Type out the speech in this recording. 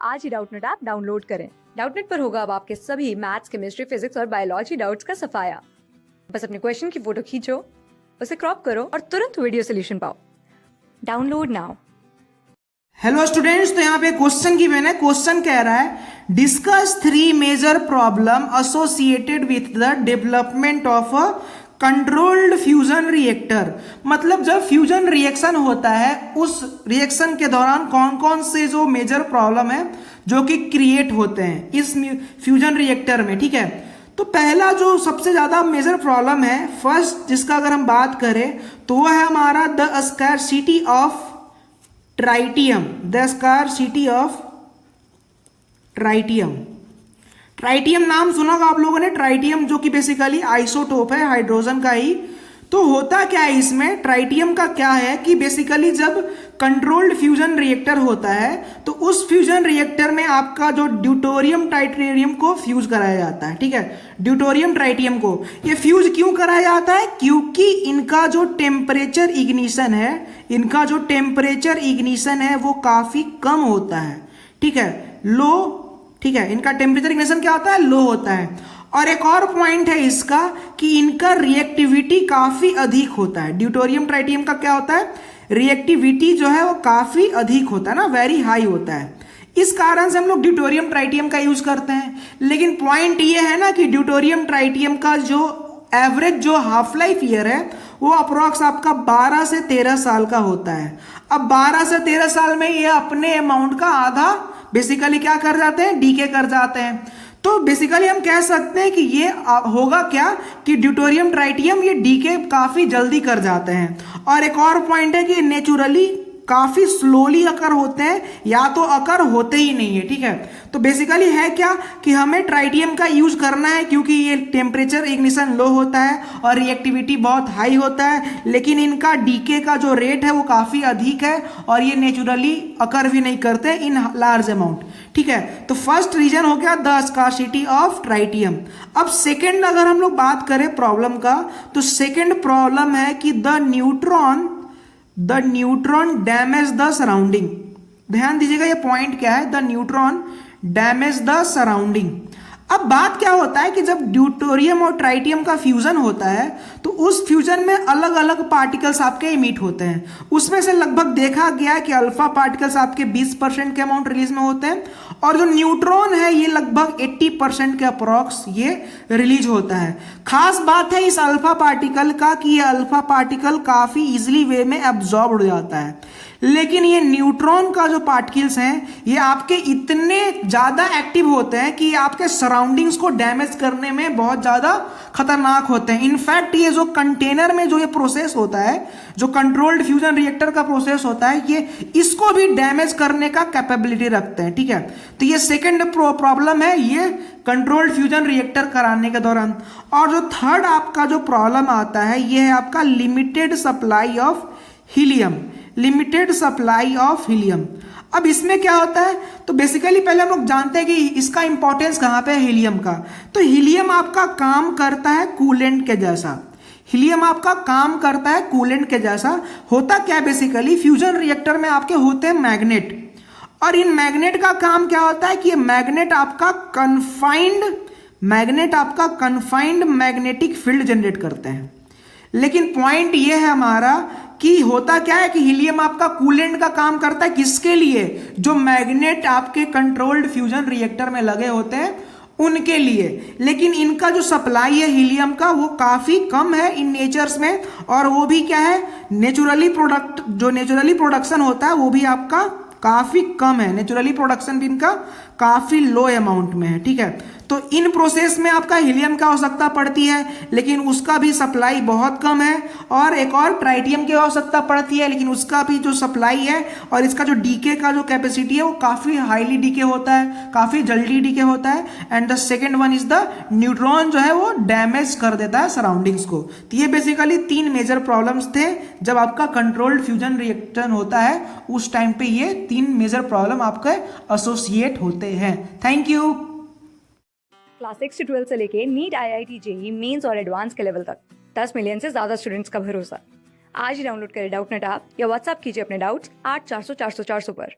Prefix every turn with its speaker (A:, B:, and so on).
A: आज ही Doubtnut app download करें। Doubtnut पर होगा अब आपके सभी मैथ्स, केमिस्ट्री, फिजिक्स और बायोलॉजी डाउट्स का सफाया। बस अपने क्वेश्चन की फोटो खींचो, उसे क्रॉप करो और तुरंत वीडियो सोल्यूशन पाओ। Download now.
B: हेलो स्टूडेंट्स, तो यहाँ पे क्वेश्चन की मैंने क्वेश्चन कह रहा है discuss 3 major problem associated with the development of a controlled fusion reactor. मतलब जब फ्यूजन रिएक्शन होता है उस रिएक्शन के दौरान कौन कौन से जो मेजर प्रॉब्लम है जो कि क्रिएट होते हैं इस फ्यूजन रिएक्टर में। ठीक है, तो पहला जो सबसे ज्यादा मेजर प्रॉब्लम है फर्स्ट जिसका अगर हम बात करें तो वह है हमारा the scarcity of tritium. The scarcity of tritium. Tritium नाम सुना होगा आप लोगों ने। ट्राइटियम जो कि बेसिकली आइसोटोप है हाइड्रोजन का ही। तो होता क्या है इसमें, ट्राइटियम का क्या है कि बेसिकली जब कंट्रोल्ड फ्यूजन रिएक्टर होता है तो उस फ्यूजन रिएक्टर में आपका जो ड्यूटोरियम ट्राइटेरियम को फ्यूज कराया जाता है। ठीक है, ड्यूटोरियम ट्राइटियम को ये फ्यूज क्यों कराया जाता है, क्योंकि इनका जो टेम्परेचर इग्निशन है वो काफी कम होता है। ठीक है, लो। ठीक है, इनका टेम्परेचर इग्निशन क्या होता है, लो होता है। और एक और पॉइंट है इसका कि इनका रिएक्टिविटी काफी अधिक होता है। ड्यूटोरियम ट्राइटियम का क्या होता है, रिएक्टिविटी जो है वो काफी अधिक होता है ना, वेरी हाई होता है। इस कारण से हम लोग ड्यूटोरियम ट्राइटियम का यूज करते हैं। लेकिन पॉइंट ये है ना कि ड्यूटोरियम ट्राइटियम का जो एवरेज जो हाफ लाइफ ईयर है वो अप्रोक्स आपका 12 से 13 साल का होता है। अब 12 से 13 साल में ये अपने अमाउंट का आधा बेसिकली क्या कर जाते हैं, डीके कर जाते हैं। तो बेसिकली हम कह सकते हैं कि ये होगा क्या कि ड्यूटोरियम ट्राइटियम ये डीके काफी जल्दी कर जाते हैं। और एक और पॉइंट है कि नेचुरली काफी स्लोली अकर होते हैं या तो अकर होते ही नहीं है। ठीक है, तो बेसिकली है क्या कि हमें ट्राइटियम का यूज करना है क्योंकि ये टेम्परेचर इग्निशन लो होता है और रिएक्टिविटी बहुत हाई होता है, लेकिन इनका डीके का जो रेट है वो काफी अधिक है और ये नेचुरली अकर भी नहीं करते इन लार्ज अमाउंट। ठीक है, तो फर्स्ट रीजन हो गया द स्कार्सिटी ऑफ ट्राइटियम। अब सेकेंड अगर हम लोग बात करें प्रॉब्लम का तो सेकेंड प्रॉब्लम है कि the neutron damage the surrounding. ध्यान दीजिएगा ये पॉइंट क्या है, the neutron damage the surrounding. अब बात क्या होता है कि जब ड्यूटोरियम और ट्राइटियम का फ्यूजन होता है तो उस फ्यूजन में अलग अलग पार्टिकल्स आपके इमिट होते हैं। उसमें से लगभग देखा गया कि अल्फा पार्टिकल्स आपके 20% के अमाउंट रिलीज में होते हैं और जो न्यूट्रॉन है ये लगभग 80% के अप्रॉक्स ये रिलीज होता है। खास बात है इस अल्फा पार्टिकल का कि ये अल्फा पार्टिकल काफी इजिली वे में एब्जॉर्ब हो जाता है। लेकिन ये न्यूट्रॉन का जो पार्टिकल्स हैं ये आपके इतने ज्यादा एक्टिव होते हैं कि आपके सराउंडिंग्स को डैमेज करने में बहुत ज्यादा खतरनाक होते हैं। इनफैक्ट ये जो कंटेनर में जो ये प्रोसेस होता है, जो कंट्रोल्ड फ्यूजन रिएक्टर का प्रोसेस होता है, ये इसको भी डैमेज करने का कैपेबिलिटी रखते हैं। ठीक है, तो ये सेकेंड प्रॉब्लम है ये कंट्रोल्ड फ्यूजन रिएक्टर कराने के दौरान। और जो थर्ड आपका जो प्रॉब्लम आता है ये है आपका limited supply of helium. Limited supply of helium. अब इसमें क्या होता है, तो बेसिकली पहले हम लोग जानते हैं कि इसका इंपॉर्टेंस कहां पे है हीलियम का। तो हीलियम आपका काम करता है कूलेंट के जैसा। हीलियम आपका काम करता है कूलेंट के जैसा। होता क्या बेसिकली फ्यूजन रिएक्टर में आपके होते हैं मैग्नेट, और इन मैग्नेट का काम क्या होता है कि ये मैग्नेट आपका कन्फाइंड मैग्नेटिक फील्ड जनरेट करते हैं। लेकिन पॉइंट ये है हमारा कि होता क्या है कि हीलियम आपका कूलेंट का काम करता है किसके लिए, जो मैग्नेट आपके कंट्रोल्ड फ्यूजन रिएक्टर में लगे होते हैं उनके लिए। लेकिन इनका जो सप्लाई है हीलियम का वो काफी कम है इन नेचर्स में, और वो भी क्या है नेचुरली प्रोडक्शन होता है वो भी आपका काफी कम है। नेचुरली प्रोडक्शन भी इनका काफी लो अमाउंट में है। ठीक है, तो इन प्रोसेस में आपका हीलियम का आवश्यकता पड़ती है लेकिन उसका भी सप्लाई बहुत कम है। और एक और ट्राइटियम की आवश्यकता पड़ती है लेकिन उसका भी जो सप्लाई है और इसका जो डीके का जो कैपेसिटी है वो काफी हाईली डीके होता है, काफी जल्दी डीके होता है। And the second one is the neutron जो है वो डैमेज कर देता है सराउंडिंग्स को। तो ये बेसिकली 3 मेजर प्रॉब्लम्स थे जब आपका कंट्रोल्ड फ्यूजन रिएक्टर होता है उस टाइम पे ये 3 मेजर प्रॉब्लम आपके एसोसिएट होते हैं। Thank you.
A: क्लास 6 से 12 से लेके नीट, IIT, जेईई मेंस और एडवांस के लेवल तक 10 मिलियन से ज्यादा स्टूडेंट्स का भरोसा। आज ही डाउनलोड करें डाउटनेट ऐप या व्हाट्सएप कीजिए अपने डाउट्स 8400 400 400 पर।